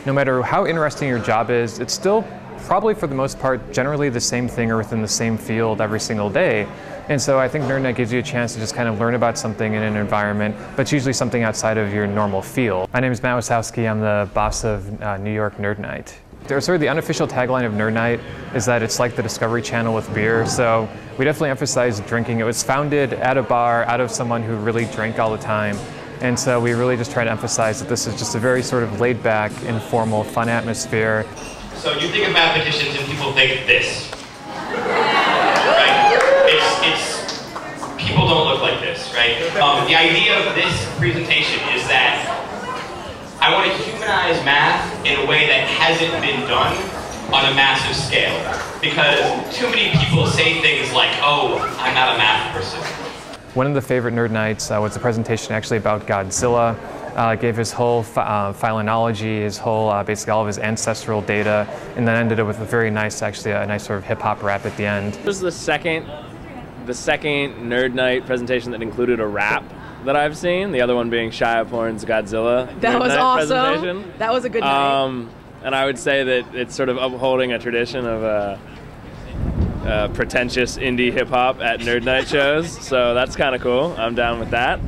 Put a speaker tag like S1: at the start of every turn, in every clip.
S1: no matter how interesting your job is, it's still probably for the most part generally the same thing or within the same field every single day. And so I think Nerd Nite gives you a chance to just kind of learn about something in an environment, but it's usually something outside of your normal field. My name is Matt Wasowski. I'm the boss of New York Nerd Nite. Sort of the unofficial tagline of Nerd Nite is that it's like the Discovery Channel with beer. So we definitely emphasize drinking. It was founded at a bar out of someone who really drank all the time. And so we really just try to emphasize that this is just a very sort of laid back, informal, fun atmosphere.
S2: So you think of mathematicians and people think this, right? People don't look like this, right? The idea of this presentation is that I want to humanize math in a way that hasn't been done on a massive scale. Because too many people say things like, oh, I'm not a math person.
S1: One of the favorite Nerd Nites was a presentation actually about Godzilla. Gave his whole phylogenealogy, his whole, basically all of his ancestral data, and then ended it with a very nice, actually a nice sort of hip-hop rap at the end.
S3: This was the second Nerd Nite presentation that included a rap that I've seen, the other one being Shia Porn's Godzilla
S4: That was awesome.
S3: presentation.
S4: That was a good night.
S3: And I would say that it's sort of upholding a tradition of pretentious indie hip-hop at Nerd Nite shows, so that's kind of cool. I'm down with that.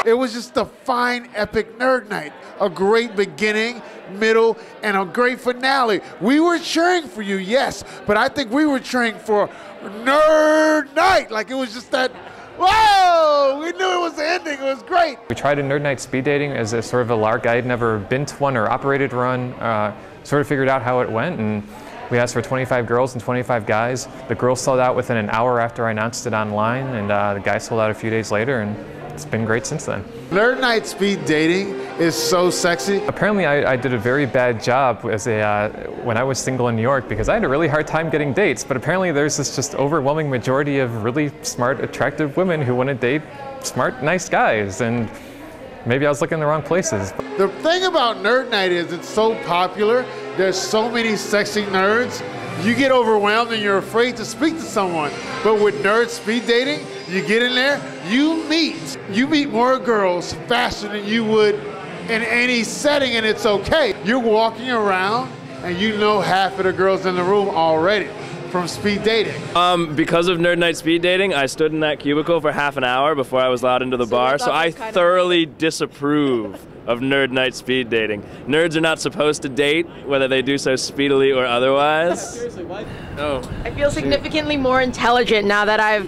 S5: It was just a fine, epic Nerd Nite. A great beginning, middle, and a great finale. We were cheering for you, yes, but I think we were cheering for Nerd Nite. Like it was just that, whoa, we knew it was the ending, it was great.
S1: We tried a Nerd Nite speed dating as a sort of a lark. I had never been to one or operated one, sort of figured out how it went, and we asked for 25 girls and 25 guys. The girls sold out within an hour after I announced it online, and the guys sold out a few days later, and it's been great since then.
S5: Nerd Nite speed dating is so sexy.
S1: Apparently I did a very bad job as when I was single in New York because I had a really hard time getting dates, but apparently there's this just overwhelming majority of really smart, attractive women who want to date smart, nice guys, and maybe I was looking in the wrong places.
S5: The thing about Nerd Nite is it's so popular, there's so many sexy nerds, you get overwhelmed and you're afraid to speak to someone. But with nerd speed dating, you get in there, you meet more girls faster than you would in any setting, and it's okay. You're walking around and you know half of the girls in the room already from speed dating.
S3: Because of Nerd Nite speed dating, I stood in that cubicle for half an hour before I was allowed into the bar, so I thoroughly disapprove of Nerd Nite speed dating. Nerds are not supposed to date, whether they do so speedily or otherwise.
S4: Seriously, what?
S3: Oh.
S4: I feel significantly more intelligent now that I've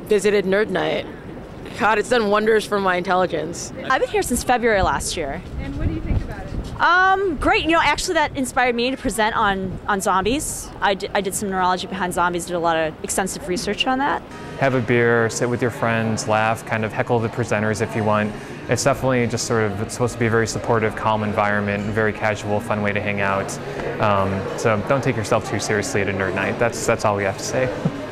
S4: visited Nerd Nite. God, it's done wonders for my intelligence.
S6: I've been here since February last year.
S7: And what do you think about it?
S6: Great. You know, actually that inspired me to present on zombies. I did some neurology behind zombies, did a lot of extensive research on that.
S1: Have a beer, sit with your friends, laugh, kind of heckle the presenters if you want. It's definitely just sort of, it's supposed to be a very supportive, calm environment, very casual, fun way to hang out. So don't take yourself too seriously at a Nerd Nite. That's all we have to say.